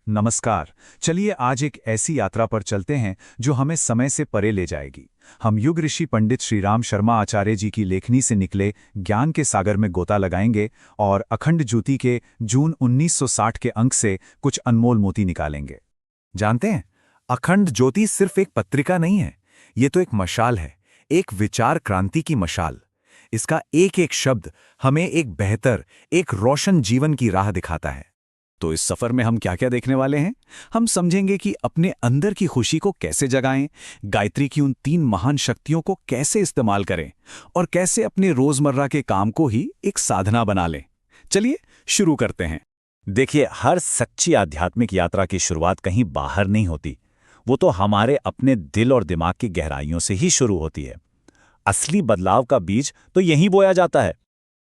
नमस्कार। चलिए आज एक ऐसी यात्रा पर चलते हैं जो हमें समय से परे ले जाएगी। हम युग ऋषि पंडित श्रीराम शर्मा आचार्य जी की लेखनी से निकले ज्ञान के सागर में गोता लगाएंगे और अखंड ज्योति के जून 1960 के अंक से कुछ अनमोल मोती निकालेंगे। जानते हैं, अखंड ज्योति सिर्फ एक पत्रिका नहीं है, ये तो एक मशाल है, एक विचार क्रांति की मशाल। इसका एक एक शब्द हमें एक बेहतर, एक रोशन जीवन की राह दिखाता है। तो इस सफर में हम क्या क्या देखने वाले हैं? हम समझेंगे कि अपने अंदर की खुशी को कैसे जगाएं, गायत्री की उन 3 महान शक्तियों को कैसे इस्तेमाल करें और कैसे अपने रोजमर्रा के काम को ही एक साधना बना लें। चलिए शुरू करते हैं। देखिए, हर सच्ची आध्यात्मिक यात्रा की शुरुआत कहीं बाहर नहीं होती। वो तो हमारे अपने दिल और दिमाग की गहराइयों से ही शुरू होती है। असली बदलाव का बीज तो यहीं बोया जाता है।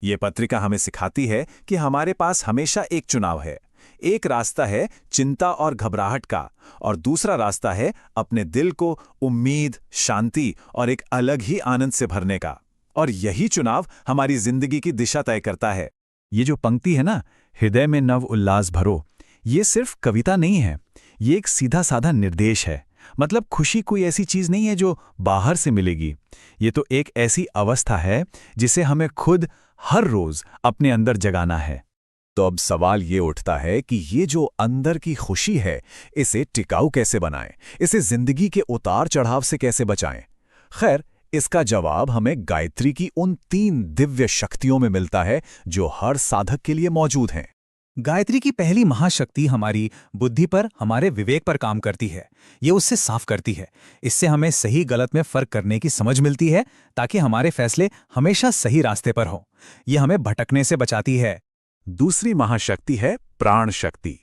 ये पत्रिका हमें सिखाती है कि हमारे पास हमेशा एक चुनाव है। एक रास्ता है चिंता और घबराहट का, और दूसरा रास्ता है अपने दिल को उम्मीद, शांति और एक अलग ही आनंद से भरने का। और यही चुनाव हमारी जिंदगी की दिशा तय करता है। ये जो पंक्ति है ना, हृदय में नव उल्लास भरो, ये सिर्फ कविता नहीं है, ये एक सीधा साधा निर्देश है। मतलब खुशी कोई ऐसी चीज नहीं है जो बाहर से मिलेगी। ये तो एक ऐसी अवस्था है जिसे हमें खुद हर रोज अपने अंदर जगाना है। तो अब सवाल ये उठता है कि ये जो अंदर की खुशी है, इसे टिकाऊ कैसे बनाएं, इसे जिंदगी के उतार चढ़ाव से कैसे बचाएं? खैर, इसका जवाब हमें गायत्री की उन 3 दिव्य शक्तियों में मिलता है जो हर साधक के लिए मौजूद हैं। गायत्री की पहली महाशक्ति हमारी बुद्धि पर, हमारे विवेक पर काम करती है। ये उससे साफ करती है। इससे हमें सही गलत में फर्क करने की समझ मिलती है, ताकि हमारे फैसले हमेशा सही रास्ते पर हों। ये हमें भटकने से बचाती है। दूसरी महाशक्ति है प्राण शक्ति,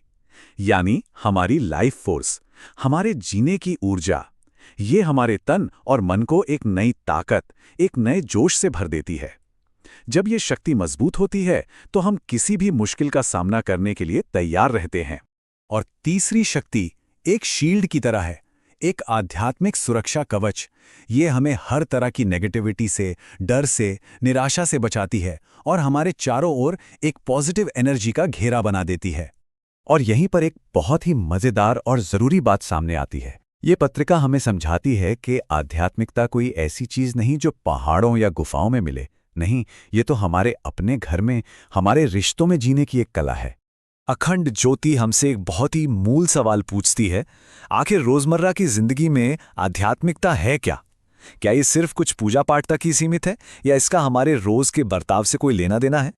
यानी हमारी लाइफ फोर्स, हमारे जीने की ऊर्जा। ये हमारे तन और मन को एक नई ताकत, एक नए जोश से भर देती है। जब ये शक्ति मजबूत होती है तो हम किसी भी मुश्किल का सामना करने के लिए तैयार रहते हैं। और तीसरी शक्ति एक शील्ड की तरह है, एक आध्यात्मिक सुरक्षा कवच। ये हमें हर तरह की नेगेटिविटी से, डर से, निराशा से बचाती है और हमारे चारों ओर एक पॉजिटिव एनर्जी का घेरा बना देती है। और यहीं पर एक बहुत ही मजेदार और जरूरी बात सामने आती है। ये पत्रिका हमें समझाती है कि आध्यात्मिकता कोई ऐसी चीज नहीं जो पहाड़ों या गुफाओं में मिले। नहीं, ये तो हमारे अपने घर में, हमारे रिश्तों में जीने की एक कला है। अखंड ज्योति हमसे एक बहुत ही मूल सवाल पूछती है, आखिर रोजमर्रा की जिंदगी में आध्यात्मिकता है क्या? क्या ये सिर्फ कुछ पूजा पाठ तक ही सीमित है, या इसका हमारे रोज के बर्ताव से कोई लेना देना है?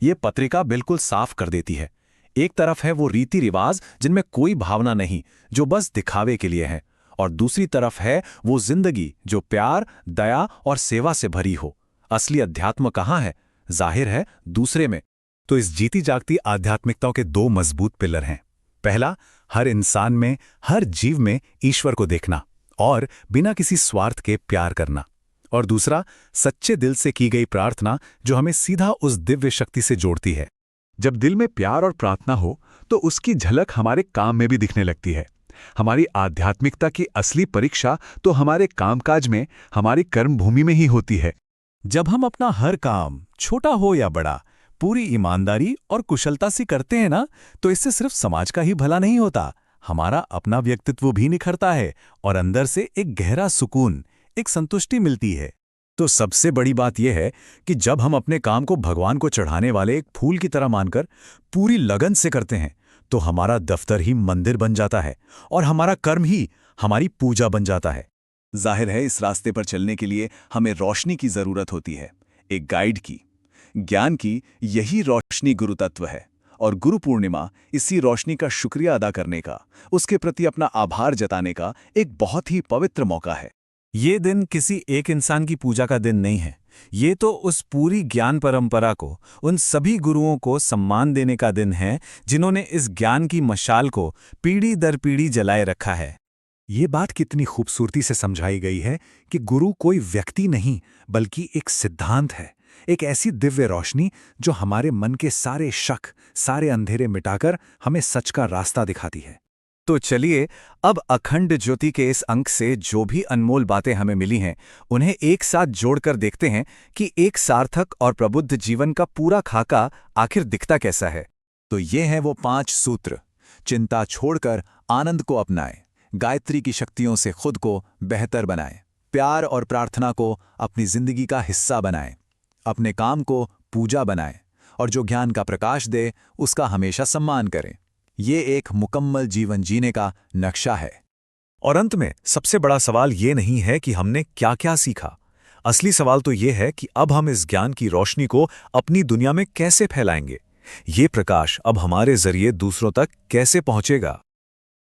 ये पत्रिका बिल्कुल साफ कर देती है। एक तरफ है वो रीति रिवाज जिनमें कोई भावना नहीं, जो बस दिखावे के लिए है, और दूसरी तरफ है वो जिंदगी जो प्यार, दया और सेवा से भरी हो। असली अध्यात्म कहाँ है? जाहिर है दूसरे में। तो इस जीती जागती आध्यात्मिकता के 2 मजबूत पिलर हैं। पहला, हर इंसान में, हर जीव में ईश्वर को देखना और बिना किसी स्वार्थ के प्यार करना। और दूसरा, सच्चे दिल से की गई प्रार्थना जो हमें सीधा उस दिव्य शक्ति से जोड़ती है। जब दिल में प्यार और प्रार्थना हो तो उसकी झलक हमारे काम में भी दिखने लगती है। हमारी आध्यात्मिकता की असली परीक्षा तो हमारे कामकाज में, हमारी कर्मभूमि में ही होती है। जब हम अपना हर काम, छोटा हो या बड़ा, पूरी ईमानदारी और कुशलता से करते हैं ना, तो इससे सिर्फ समाज का ही भला नहीं होता, हमारा अपना व्यक्तित्व भी निखरता है और अंदर से एक गहरा सुकून, एक संतुष्टि मिलती है। तो सबसे बड़ी बात यह है कि जब हम अपने काम को भगवान को चढ़ाने वाले एक फूल की तरह मानकर पूरी लगन से करते हैं, तो हमारा दफ्तर ही मंदिर बन जाता है और हमारा कर्म ही हमारी पूजा बन जाता है। जाहिर है इस रास्ते पर चलने के लिए हमें रोशनी की जरूरत होती है, एक गाइड की। ज्ञान की यही रोशनी गुरु तत्व है, और गुरु पूर्णिमा इसी रोशनी का शुक्रिया अदा करने का, उसके प्रति अपना आभार जताने का एक बहुत ही पवित्र मौका है। ये दिन किसी एक इंसान की पूजा का दिन नहीं है, ये तो उस पूरी ज्ञान परंपरा को, उन सभी गुरुओं को सम्मान देने का दिन है जिन्होंने इस ज्ञान की मशाल को पीढ़ी दर पीढ़ी जलाए रखा है। ये बात कितनी खूबसूरती से समझाई गई है कि गुरु कोई व्यक्ति नहीं, बल्कि एक सिद्धांत है, एक ऐसी दिव्य रोशनी जो हमारे मन के सारे शक, सारे अंधेरे मिटाकर हमें सच का रास्ता दिखाती है। तो चलिए अब अखंड ज्योति के इस अंक से जो भी अनमोल बातें हमें मिली हैं, उन्हें एक साथ जोड़कर देखते हैं कि एक सार्थक और प्रबुद्ध जीवन का पूरा खाका आखिर दिखता कैसा है। तो ये हैं वो 5 सूत्र। चिंता छोड़कर आनंद को अपनाएं, गायत्री की शक्तियों से खुद को बेहतर बनाएं, प्यार और प्रार्थना को अपनी जिंदगी का हिस्सा बनाएं, अपने काम को पूजा बनाएं और जो ज्ञान का प्रकाश दे उसका हमेशा सम्मान करें। ये एक मुकम्मल जीवन जीने का नक्शा है। और अंत में सबसे बड़ा सवाल ये नहीं है कि हमने क्या क्या सीखा। असली सवाल तो ये है कि अब हम इस ज्ञान की रोशनी को अपनी दुनिया में कैसे फैलाएंगे। ये प्रकाश अब हमारे जरिए दूसरों तक कैसे पहुंचेगा।